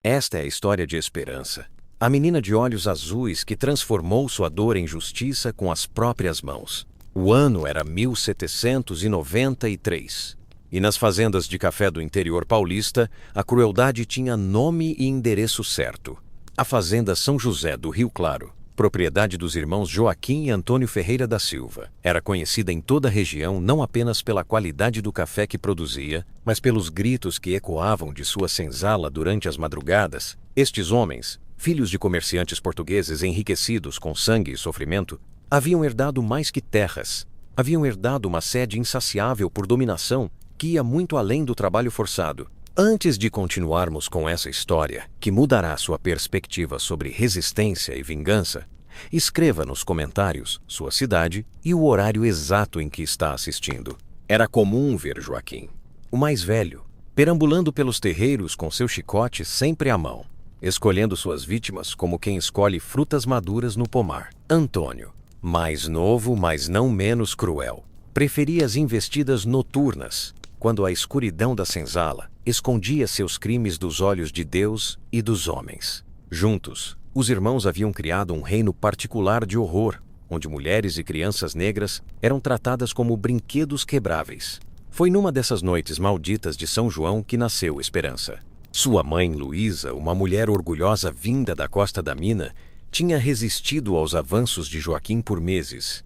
Esta é a história de Esperança, a menina de olhos azuis que transformou sua dor em justiça com as próprias mãos. O ano era 1793, e nas fazendas de café do interior paulista, a crueldade tinha nome e endereço certo. A Fazenda São José do Rio Claro, propriedade dos irmãos Joaquim e Antônio Ferreira da Silva, era conhecida em toda a região não apenas pela qualidade do café que produzia, mas pelos gritos que ecoavam de sua senzala durante as madrugadas. Estes homens, filhos de comerciantes portugueses enriquecidos com sangue e sofrimento, haviam herdado mais que terras. Haviam herdado uma sede insaciável por dominação que ia muito além do trabalho forçado. Antes de continuarmos com essa história, que mudará sua perspectiva sobre resistência e vingança, escreva nos comentários sua cidade e o horário exato em que está assistindo. Era comum ver Joaquim, o mais velho, perambulando pelos terreiros com seu chicote sempre à mão, escolhendo suas vítimas como quem escolhe frutas maduras no pomar. Antônio, mais novo, mas não menos cruel, preferia as investidas noturnas, quando a escuridão da senzala escondia seus crimes dos olhos de Deus e dos homens. Juntos, os irmãos haviam criado um reino particular de horror, onde mulheres e crianças negras eram tratadas como brinquedos quebráveis. Foi numa dessas noites malditas de São João que nasceu Esperança. Sua mãe, Luísa, uma mulher orgulhosa vinda da costa da mina, tinha resistido aos avanços de Joaquim por meses.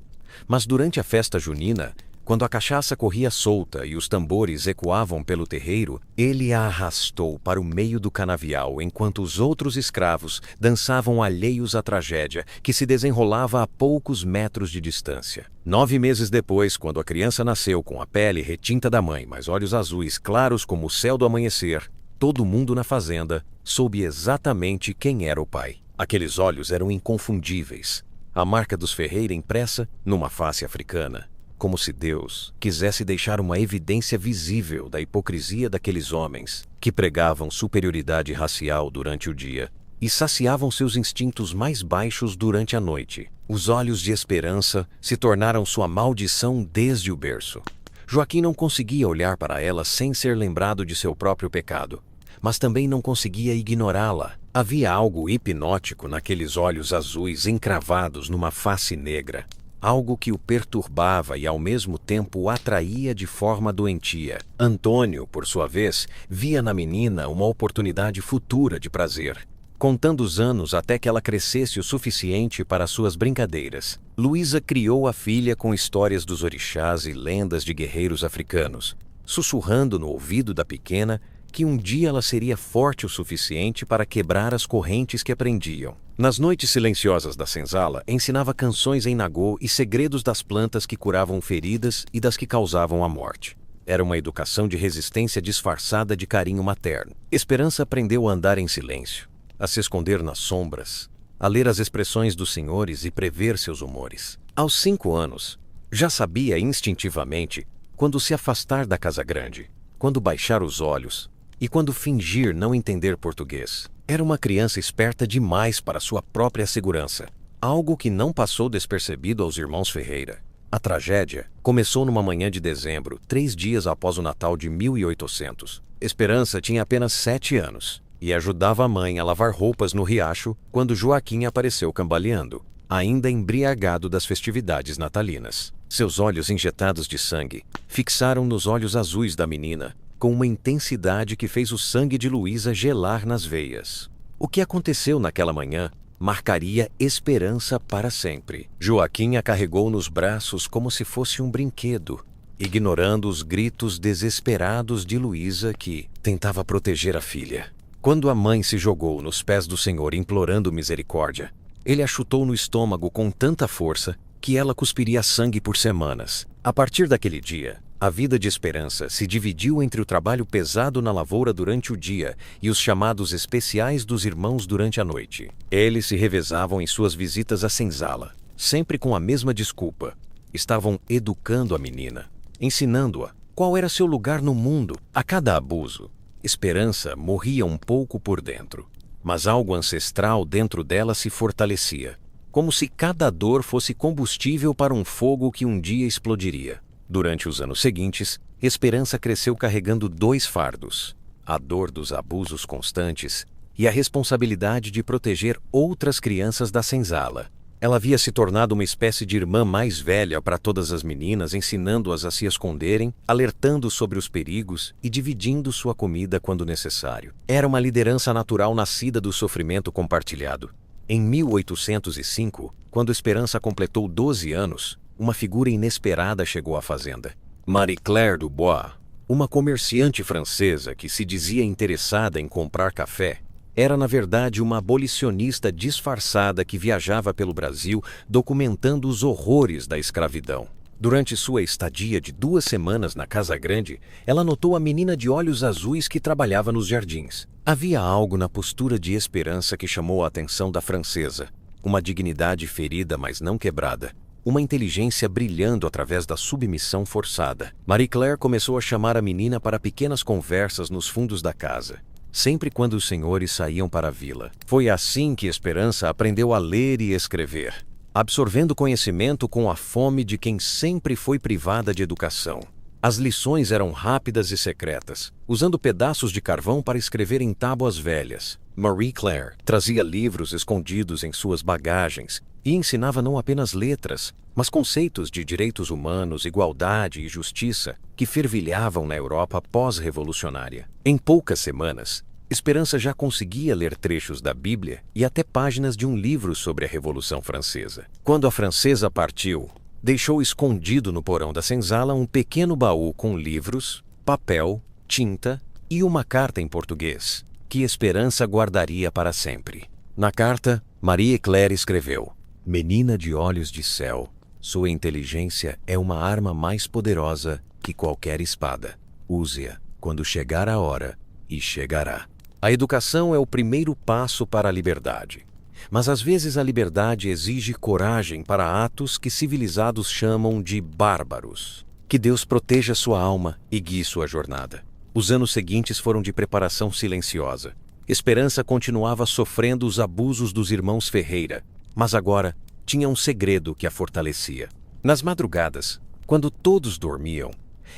Mas durante a festa junina, quando a cachaça corria solta e os tambores ecoavam pelo terreiro, ele a arrastou para o meio do canavial enquanto os outros escravos dançavam alheios à tragédia que se desenrolava a poucos metros de distância. 9 meses depois, quando a criança nasceu com a pele retinta da mãe, mas olhos azuis claros como o céu do amanhecer, todo mundo na fazenda soube exatamente quem era o pai. Aqueles olhos eram inconfundíveis, a marca dos Ferreira impressa numa face africana. Como se Deus quisesse deixar uma evidência visível da hipocrisia daqueles homens que pregavam superioridade racial durante o dia e saciavam seus instintos mais baixos durante a noite. Os olhos de Esperança se tornaram sua maldição desde o berço. Joaquim não conseguia olhar para ela sem ser lembrado de seu próprio pecado, mas também não conseguia ignorá-la. Havia algo hipnótico naqueles olhos azuis encravados numa face negra. Algo que o perturbava e ao mesmo tempo o atraía de forma doentia. Antônio, por sua vez, via na menina uma oportunidade futura de prazer, contando os anos até que ela crescesse o suficiente para suas brincadeiras. Luísa criou a filha com histórias dos orixás e lendas de guerreiros africanos, sussurrando no ouvido da pequena que um dia ela seria forte o suficiente para quebrar as correntes que a prendiam. Nas noites silenciosas da senzala, ensinava canções em nagô e segredos das plantas que curavam feridas e das que causavam a morte. Era uma educação de resistência disfarçada de carinho materno. Esperança aprendeu a andar em silêncio, a se esconder nas sombras, a ler as expressões dos senhores e prever seus humores. Aos 5 anos, já sabia instintivamente quando se afastar da casa grande, quando baixar os olhos e quando fingir não entender português. Era uma criança esperta demais para sua própria segurança, algo que não passou despercebido aos irmãos Ferreira. A tragédia começou numa manhã de dezembro, 3 dias após o Natal de 1800. Esperança tinha apenas 7 anos e ajudava a mãe a lavar roupas no riacho quando Joaquim apareceu cambaleando, ainda embriagado das festividades natalinas. Seus olhos injetados de sangue fixaram nos olhos azuis da menina, com uma intensidade que fez o sangue de Luísa gelar nas veias. O que aconteceu naquela manhã marcaria Esperança para sempre. Joaquim a carregou nos braços como se fosse um brinquedo, ignorando os gritos desesperados de Luísa que tentava proteger a filha. Quando a mãe se jogou nos pés do Senhor implorando misericórdia, ele a chutou no estômago com tanta força que ela cuspiria sangue por semanas. A partir daquele dia, a vida de Esperança se dividiu entre o trabalho pesado na lavoura durante o dia e os chamados especiais dos irmãos durante a noite. Eles se revezavam em suas visitas à senzala, sempre com a mesma desculpa. Estavam educando a menina, ensinando-a qual era seu lugar no mundo. A cada abuso, Esperança morria um pouco por dentro, mas algo ancestral dentro dela se fortalecia, como se cada dor fosse combustível para um fogo que um dia explodiria. Durante os anos seguintes, Esperança cresceu carregando 2 fardos: a dor dos abusos constantes e a responsabilidade de proteger outras crianças da senzala. Ela havia se tornado uma espécie de irmã mais velha para todas as meninas, ensinando-as a se esconderem, alertando sobre os perigos e dividindo sua comida quando necessário. Era uma liderança natural nascida do sofrimento compartilhado. Em 1805, quando Esperança completou 12 anos, uma figura inesperada chegou à fazenda. Marie-Claire Dubois, uma comerciante francesa que se dizia interessada em comprar café, era na verdade uma abolicionista disfarçada que viajava pelo Brasil documentando os horrores da escravidão. Durante sua estadia de 2 semanas na Casa Grande, ela notou a menina de olhos azuis que trabalhava nos jardins. Havia algo na postura de Esperança que chamou a atenção da francesa. Uma dignidade ferida, mas não quebrada. Uma inteligência brilhando através da submissão forçada. Marie-Claire começou a chamar a menina para pequenas conversas nos fundos da casa, sempre quando os senhores saíam para a vila. Foi assim que Esperança aprendeu a ler e escrever, absorvendo conhecimento com a fome de quem sempre foi privada de educação. As lições eram rápidas e secretas, usando pedaços de carvão para escrever em tábuas velhas. Marie-Claire trazia livros escondidos em suas bagagens e ensinava não apenas letras, mas conceitos de direitos humanos, igualdade e justiça que fervilhavam na Europa pós-revolucionária. Em poucas semanas, Esperança já conseguia ler trechos da Bíblia e até páginas de um livro sobre a Revolução Francesa. Quando a francesa partiu, deixou escondido no porão da senzala um pequeno baú com livros, papel, tinta e uma carta em português, que Esperança guardaria para sempre. Na carta, Marie-Claire escreveu: "Menina de olhos de céu, sua inteligência é uma arma mais poderosa que qualquer espada. Use-a quando chegar a hora, e chegará." A educação é o primeiro passo para a liberdade. Mas às vezes a liberdade exige coragem para atos que civilizados chamam de bárbaros. Que Deus proteja sua alma e guie sua jornada. Os anos seguintes foram de preparação silenciosa. Esperança continuava sofrendo os abusos dos irmãos Ferreira, mas agora tinha um segredo que a fortalecia. Nas madrugadas, quando todos dormiam,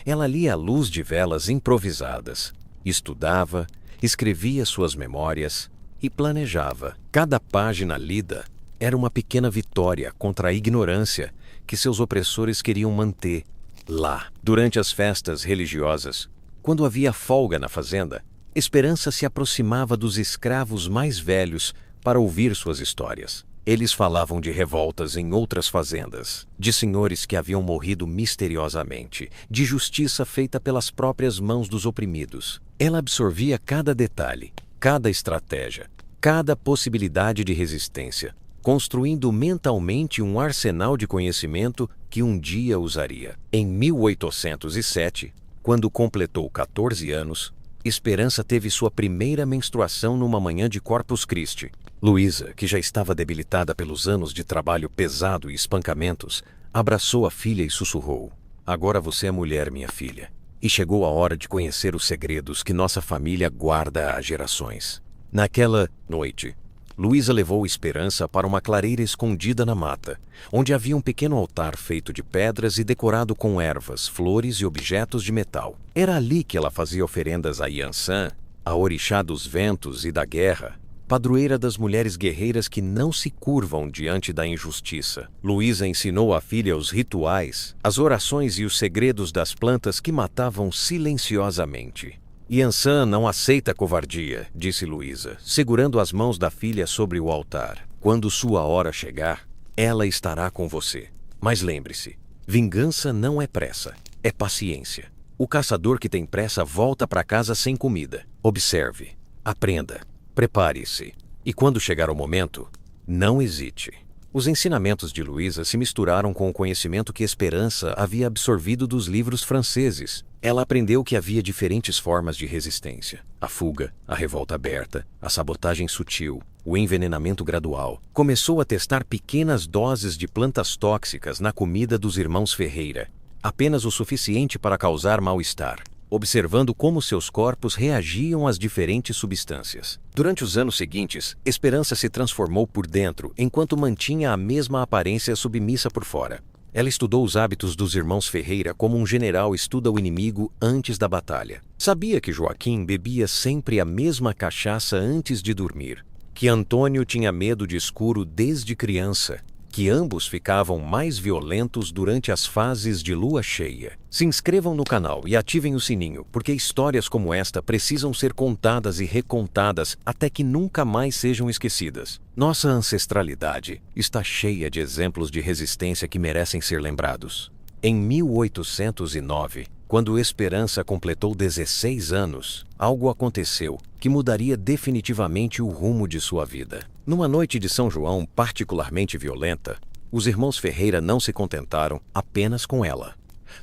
ela lia à luz de velas improvisadas, estudava, escrevia suas memórias e planejava. Cada página lida era uma pequena vitória contra a ignorância que seus opressores queriam manter lá. Durante as festas religiosas, quando havia folga na fazenda, Esperança se aproximava dos escravos mais velhos para ouvir suas histórias. Eles falavam de revoltas em outras fazendas, de senhores que haviam morrido misteriosamente, de justiça feita pelas próprias mãos dos oprimidos. Ela absorvia cada detalhe, cada estratégia, cada possibilidade de resistência, construindo mentalmente um arsenal de conhecimento que um dia usaria. Em 1807, quando completou 14 anos, Esperança teve sua primeira menstruação numa manhã de Corpus Christi. Luísa, que já estava debilitada pelos anos de trabalho pesado e espancamentos, abraçou a filha e sussurrou: "Agora você é mulher, minha filha. E chegou a hora de conhecer os segredos que nossa família guarda há gerações." Naquela noite, Luísa levou Esperança para uma clareira escondida na mata, onde havia um pequeno altar feito de pedras e decorado com ervas, flores e objetos de metal. Era ali que ela fazia oferendas a Yansan, a orixá dos ventos e da guerra, padroeira das mulheres guerreiras que não se curvam diante da injustiça. Luísa ensinou à filha os rituais, as orações e os segredos das plantas que matavam silenciosamente. "Yansan não aceita covardia", disse Luísa, segurando as mãos da filha sobre o altar. "Quando sua hora chegar, ela estará com você. Mas lembre-se, vingança não é pressa, é paciência. O caçador que tem pressa volta para casa sem comida. Observe, aprenda. Prepare-se, e quando chegar o momento, não hesite." Os ensinamentos de Luísa se misturaram com o conhecimento que Esperança havia absorvido dos livros franceses. Ela aprendeu que havia diferentes formas de resistência: a fuga, a revolta aberta, a sabotagem sutil, o envenenamento gradual. Começou a testar pequenas doses de plantas tóxicas na comida dos irmãos Ferreira, apenas o suficiente para causar mal-estar, observando como seus corpos reagiam às diferentes substâncias. Durante os anos seguintes, Esperança se transformou por dentro, enquanto mantinha a mesma aparência submissa por fora. Ela estudou os hábitos dos irmãos Ferreira como um general estuda o inimigo antes da batalha. Sabia que Joaquim bebia sempre a mesma cachaça antes de dormir, que Antônio tinha medo de escuro desde criança, que ambos ficavam mais violentos durante as fases de lua cheia. Se inscrevam no canal e ativem o sininho, porque histórias como esta precisam ser contadas e recontadas até que nunca mais sejam esquecidas. Nossa ancestralidade está cheia de exemplos de resistência que merecem ser lembrados. Em 1809, quando Esperança completou 16 anos, algo aconteceu que mudaria definitivamente o rumo de sua vida. Numa noite de São João particularmente violenta, os irmãos Ferreira não se contentaram apenas com ela.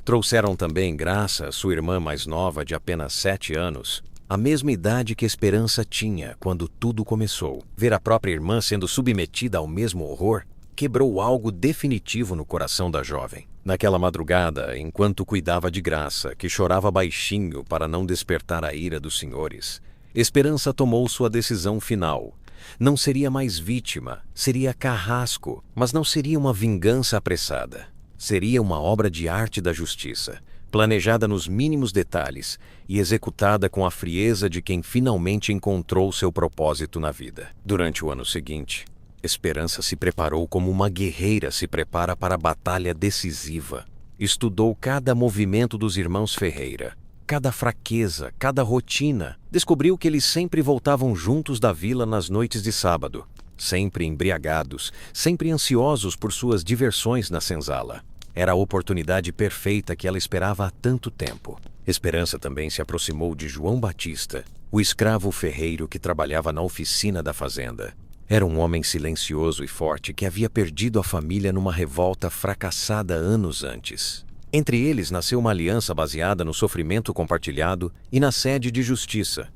Trouxeram também Graça, sua irmã mais nova de apenas 7 anos, a mesma idade que Esperança tinha quando tudo começou. Ver a própria irmã sendo submetida ao mesmo horror quebrou algo definitivo no coração da jovem. Naquela madrugada, enquanto cuidava de Graça, que chorava baixinho para não despertar a ira dos senhores, Esperança tomou sua decisão final. Não seria mais vítima, seria carrasco, mas não seria uma vingança apressada. Seria uma obra de arte da justiça, planejada nos mínimos detalhes e executada com a frieza de quem finalmente encontrou seu propósito na vida. Durante o ano seguinte, Esperança se preparou como uma guerreira se prepara para a batalha decisiva. Estudou cada movimento dos irmãos Ferreira, cada fraqueza, cada rotina. Descobriu que eles sempre voltavam juntos da vila nas noites de sábado, sempre embriagados, sempre ansiosos por suas diversões na senzala. Era a oportunidade perfeita que ela esperava há tanto tempo. Esperança também se aproximou de João Batista, o escravo ferreiro que trabalhava na oficina da fazenda. Era um homem silencioso e forte que havia perdido a família numa revolta fracassada anos antes. Entre eles nasceu uma aliança baseada no sofrimento compartilhado e na sede de justiça.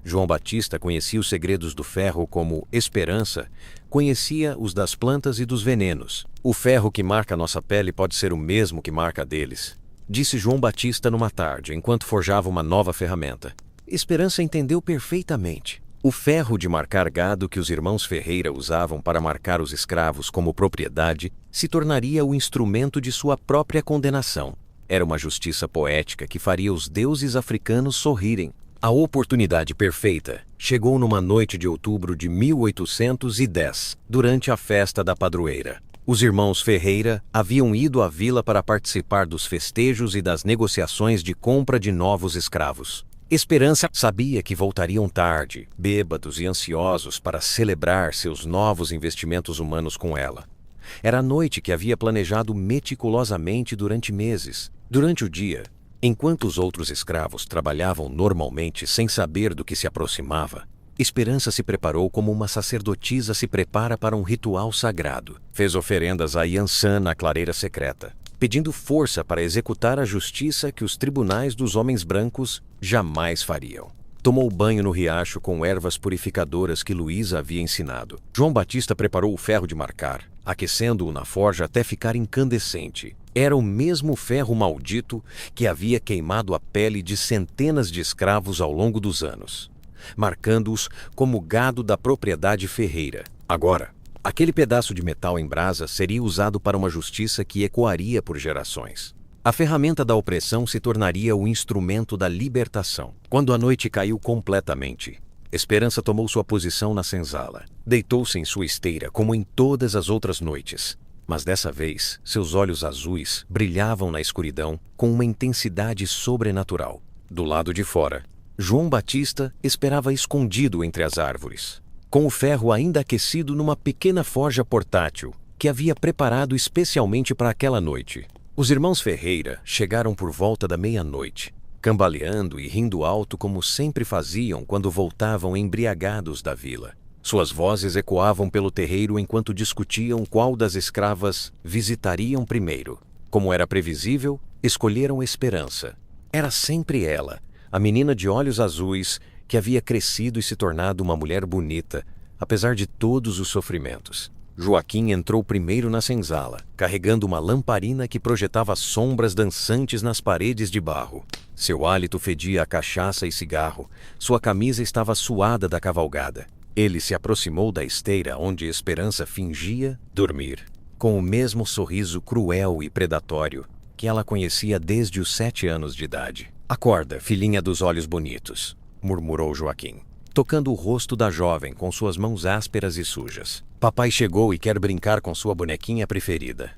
João Batista conhecia os segredos do ferro como Esperança conhecia os das plantas e dos venenos. O ferro que marca nossa pele pode ser o mesmo que marca a deles, disse João Batista numa tarde, enquanto forjava uma nova ferramenta. Esperança entendeu perfeitamente. O ferro de marcar gado que os irmãos Ferreira usavam para marcar os escravos como propriedade se tornaria o instrumento de sua própria condenação. Era uma justiça poética que faria os deuses africanos sorrirem. A oportunidade perfeita chegou numa noite de outubro de 1810, durante a festa da padroeira. Os irmãos Ferreira haviam ido à vila para participar dos festejos e das negociações de compra de novos escravos. Esperança sabia que voltariam tarde, bêbados e ansiosos para celebrar seus novos investimentos humanos com ela. Era a noite que havia planejado meticulosamente durante meses. Durante o dia, enquanto os outros escravos trabalhavam normalmente sem saber do que se aproximava, Esperança se preparou como uma sacerdotisa se prepara para um ritual sagrado. Fez oferendas a Iansã na clareira secreta, pedindo força para executar a justiça que os tribunais dos homens brancos jamais fariam. Tomou banho no riacho com ervas purificadoras que Luísa havia ensinado. João Batista preparou o ferro de marcar, aquecendo-o na forja até ficar incandescente. Era o mesmo ferro maldito que havia queimado a pele de centenas de escravos ao longo dos anos, marcando-os como gado da propriedade ferreira. Agora, aquele pedaço de metal em brasa seria usado para uma justiça que ecoaria por gerações. A ferramenta da opressão se tornaria o instrumento da libertação. Quando a noite caiu completamente, Esperança tomou sua posição na senzala. Deitou-se em sua esteira como em todas as outras noites. Mas dessa vez, seus olhos azuis brilhavam na escuridão com uma intensidade sobrenatural. Do lado de fora, João Batista esperava escondido entre as árvores, com o ferro ainda aquecido numa pequena forja portátil que havia preparado especialmente para aquela noite. Os irmãos Ferreira chegaram por volta da meia-noite, cambaleando e rindo alto como sempre faziam quando voltavam embriagados da vila. Suas vozes ecoavam pelo terreiro enquanto discutiam qual das escravas visitariam primeiro. Como era previsível, escolheram Esperança. Era sempre ela, a menina de olhos azuis que havia crescido e se tornado uma mulher bonita, apesar de todos os sofrimentos. Joaquim entrou primeiro na senzala, carregando uma lamparina que projetava sombras dançantes nas paredes de barro. Seu hálito fedia a cachaça e cigarro, sua camisa estava suada da cavalgada. Ele se aproximou da esteira onde Esperança fingia dormir. com o mesmo sorriso cruel e predatório que ela conhecia desde os 7 anos de idade. "Acorda, filhinha dos olhos bonitos", murmurou Joaquim, tocando o rosto da jovem com suas mãos ásperas e sujas. "Papai chegou e quer brincar com sua bonequinha preferida."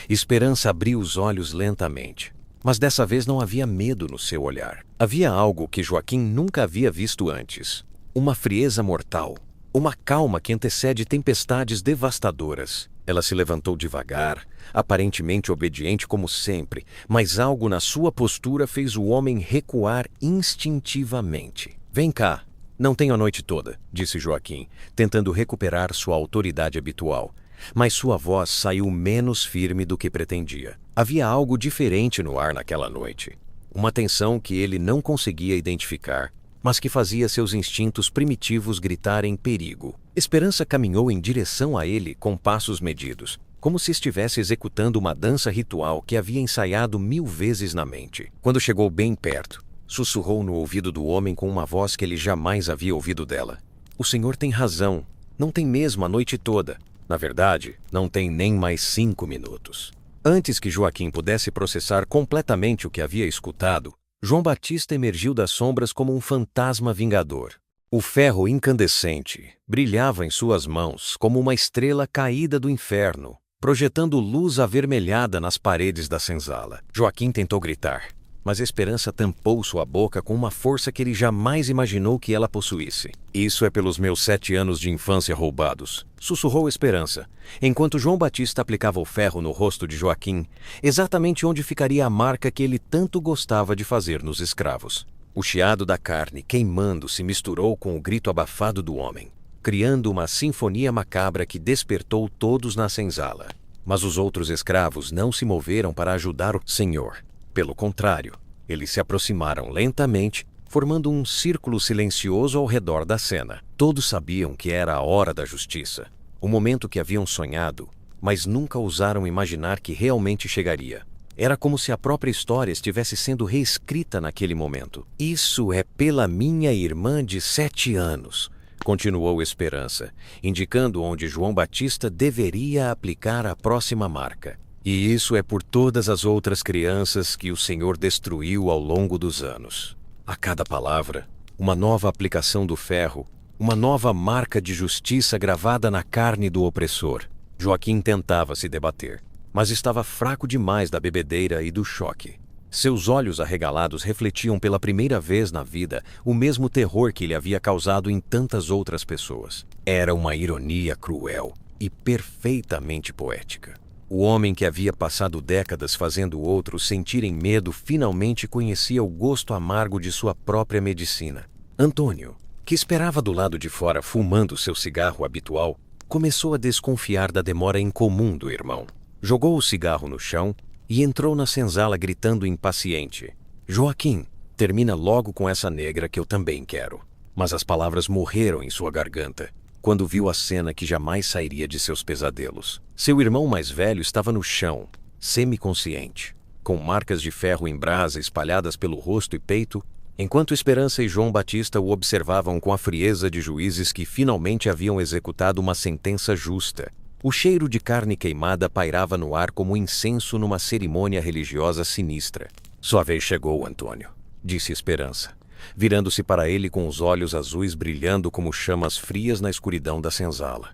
Esperança abriu os olhos lentamente, mas dessa vez não havia medo no seu olhar. Havia algo que Joaquim nunca havia visto antes: uma frieza mortal, uma calma que antecede tempestades devastadoras. Ela se levantou devagar, aparentemente obediente como sempre, mas algo na sua postura fez o homem recuar instintivamente. "Vem cá, não tenho a noite toda", disse Joaquim, tentando recuperar sua autoridade habitual. Mas sua voz saiu menos firme do que pretendia. Havia algo diferente no ar naquela noite. Uma tensão que ele não conseguia identificar, mas que fazia seus instintos primitivos gritarem perigo. Esperança caminhou em direção a ele com passos medidos, como se estivesse executando uma dança ritual que havia ensaiado 1000 vezes na mente. Quando chegou bem perto, sussurrou no ouvido do homem com uma voz que ele jamais havia ouvido dela: "O senhor tem razão. Não tem mesmo a noite toda. Na verdade, não tem nem mais 5 minutos." Antes que Joaquim pudesse processar completamente o que havia escutado, João Batista emergiu das sombras como um fantasma vingador. O ferro incandescente brilhava em suas mãos como uma estrela caída do inferno, projetando luz avermelhada nas paredes da senzala. Joaquim tentou gritar, mas Esperança tampou sua boca com uma força que ele jamais imaginou que ela possuísse. "Isso é pelos meus 7 anos de infância roubados", sussurrou Esperança, enquanto João Batista aplicava o ferro no rosto de Joaquim, exatamente onde ficaria a marca que ele tanto gostava de fazer nos escravos. O chiado da carne queimando se misturou com o grito abafado do homem, criando uma sinfonia macabra que despertou todos na senzala. Mas os outros escravos não se moveram para ajudar o senhor. Pelo contrário, eles se aproximaram lentamente, formando um círculo silencioso ao redor da cena. Todos sabiam que era a hora da justiça, o momento que haviam sonhado, mas nunca ousaram imaginar que realmente chegaria. Era como se a própria história estivesse sendo reescrita naquele momento. "Isso é pela minha irmã de 7 anos", continuou Esperança, indicando onde João Batista deveria aplicar a próxima marca. "E isso é por todas as outras crianças que o Senhor destruiu ao longo dos anos." A cada palavra, uma nova aplicação do ferro, uma nova marca de justiça gravada na carne do opressor. Joaquim tentava se debater, mas estava fraco demais da bebedeira e do choque. Seus olhos arregalados refletiam pela primeira vez na vida o mesmo terror que ele havia causado em tantas outras pessoas. Era uma ironia cruel e perfeitamente poética. O homem que havia passado décadas fazendo outros sentirem medo finalmente conhecia o gosto amargo de sua própria medicina. Antônio, que esperava do lado de fora fumando seu cigarro habitual, começou a desconfiar da demora incomum do irmão. Jogou o cigarro no chão e entrou na senzala gritando impaciente: "Joaquim, termina logo com essa negra que eu também quero." Mas as palavras morreram em sua garganta quando viu a cena que jamais sairia de seus pesadelos. Seu irmão mais velho estava no chão, semiconsciente, com marcas de ferro em brasa espalhadas pelo rosto e peito, enquanto Esperança e João Batista o observavam com a frieza de juízes que finalmente haviam executado uma sentença justa. O cheiro de carne queimada pairava no ar como incenso numa cerimônia religiosa sinistra. "Sua vez chegou, Antônio", disse Esperança, virando-se para ele com os olhos azuis brilhando como chamas frias na escuridão da senzala.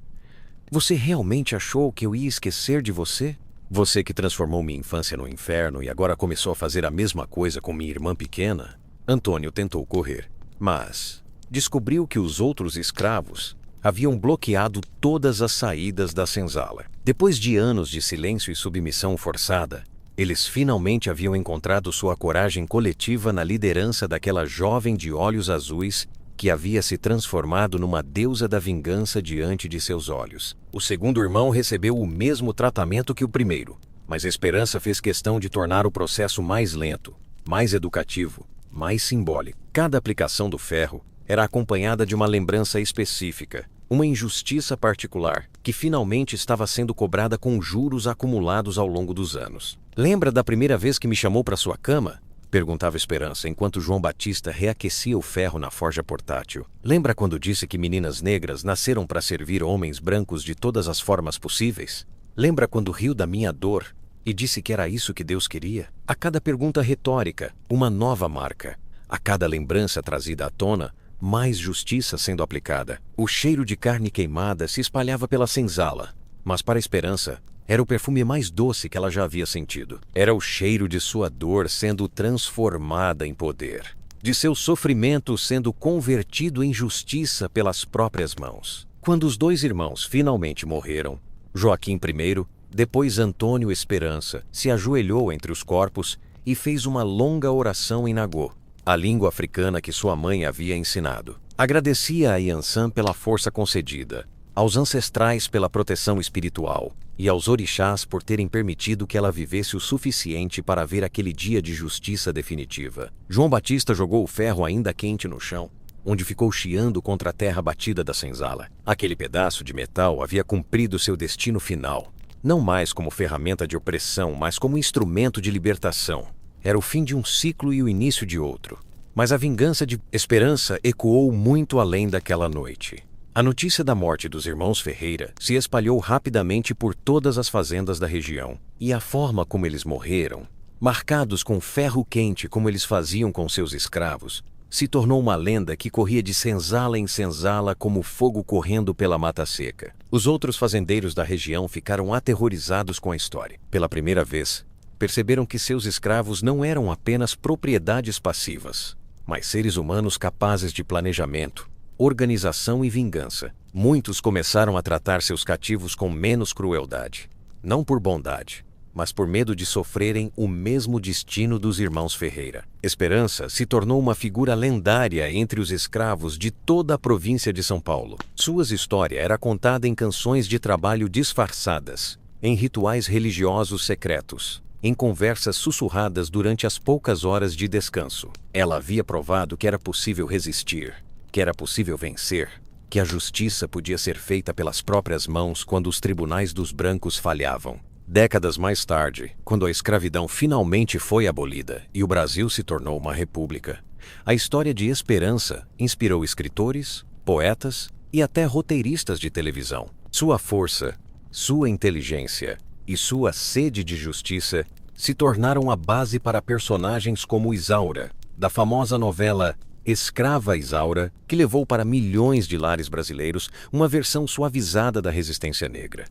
"Você realmente achou que eu ia esquecer de você? Você que transformou minha infância no inferno e agora começou a fazer a mesma coisa com minha irmã pequena?" Antônio tentou correr, mas descobriu que os outros escravos haviam bloqueado todas as saídas da senzala. Depois de anos de silêncio e submissão forçada, eles finalmente haviam encontrado sua coragem coletiva na liderança daquela jovem de olhos azuis que havia se transformado numa deusa da vingança diante de seus olhos. O segundo irmão recebeu o mesmo tratamento que o primeiro, mas Esperança fez questão de tornar o processo mais lento, mais educativo, mais simbólico. Cada aplicação do ferro era acompanhada de uma lembrança específica, uma injustiça particular, que finalmente estava sendo cobrada com juros acumulados ao longo dos anos. "Lembra da primeira vez que me chamou para sua cama?" perguntava Esperança, enquanto João Batista reaquecia o ferro na forja portátil. "Lembra quando disse que meninas negras nasceram para servir homens brancos de todas as formas possíveis?" Lembra quando riu da minha dor e disse que era isso que Deus queria? A cada pergunta retórica, uma nova marca. A cada lembrança trazida à tona, mais justiça sendo aplicada. O cheiro de carne queimada se espalhava pela senzala, mas para a Esperança, era o perfume mais doce que ela já havia sentido. Era o cheiro de sua dor sendo transformada em poder, de seu sofrimento sendo convertido em justiça pelas próprias mãos. Quando os dois irmãos finalmente morreram, Joaquim primeiro, depois Antônio Esperança, se ajoelhou entre os corpos e fez uma longa oração em Nagô, a língua africana que sua mãe havia ensinado. Agradecia a Yansan pela força concedida, aos ancestrais pela proteção espiritual e aos orixás por terem permitido que ela vivesse o suficiente para ver aquele dia de justiça definitiva. João Batista jogou o ferro ainda quente no chão, onde ficou chiando contra a terra batida da senzala. Aquele pedaço de metal havia cumprido seu destino final, não mais como ferramenta de opressão, mas como instrumento de libertação. Era o fim de um ciclo e o início de outro. Mas a vingança de Esperança ecoou muito além daquela noite. A notícia da morte dos irmãos Ferreira se espalhou rapidamente por todas as fazendas da região, e a forma como eles morreram, marcados com ferro quente como eles faziam com seus escravos, se tornou uma lenda que corria de senzala em senzala como fogo correndo pela mata seca. Os outros fazendeiros da região ficaram aterrorizados com a história. Pela primeira vez, perceberam que seus escravos não eram apenas propriedades passivas, mas seres humanos capazes de planejamento, organização e vingança. Muitos começaram a tratar seus cativos com menos crueldade, não por bondade, mas por medo de sofrerem o mesmo destino dos irmãos Ferreira. Esperança se tornou uma figura lendária entre os escravos de toda a província de São Paulo. Sua história era contada em canções de trabalho disfarçadas, em rituais religiosos secretos, em conversas sussurradas durante as poucas horas de descanso. Ela havia provado que era possível resistir, que era possível vencer, que a justiça podia ser feita pelas próprias mãos quando os tribunais dos brancos falhavam. Décadas mais tarde, quando a escravidão finalmente foi abolida e o Brasil se tornou uma república, a história de Esperança inspirou escritores, poetas e até roteiristas de televisão. Sua força, sua inteligência e sua sede de justiça se tornaram a base para personagens como Isaura, da famosa novela Escrava Isaura, que levou para milhões de lares brasileiros uma versão suavizada da resistência negra.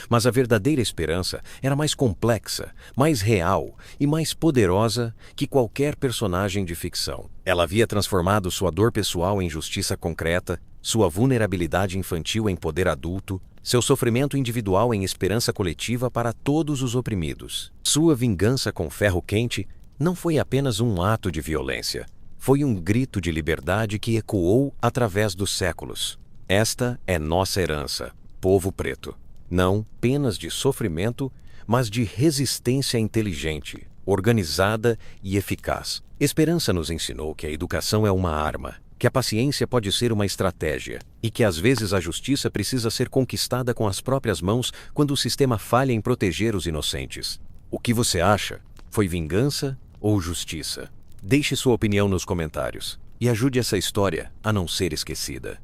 Mas a verdadeira Esperança era mais complexa, mais real e mais poderosa que qualquer personagem de ficção. Ela havia transformado sua dor pessoal em justiça concreta, sua vulnerabilidade infantil em poder adulto, seu sofrimento individual em esperança coletiva para todos os oprimidos. Sua vingança com ferro quente não foi apenas um ato de violência. Foi um grito de liberdade que ecoou através dos séculos. Esta é nossa herança, povo preto. Não apenas de sofrimento, mas de resistência inteligente, organizada e eficaz. Esperança nos ensinou que a educação é uma arma, que a paciência pode ser uma estratégia e que às vezes a justiça precisa ser conquistada com as próprias mãos quando o sistema falha em proteger os inocentes. O que você acha? Foi vingança ou justiça? Deixe sua opinião nos comentários e ajude essa história a não ser esquecida.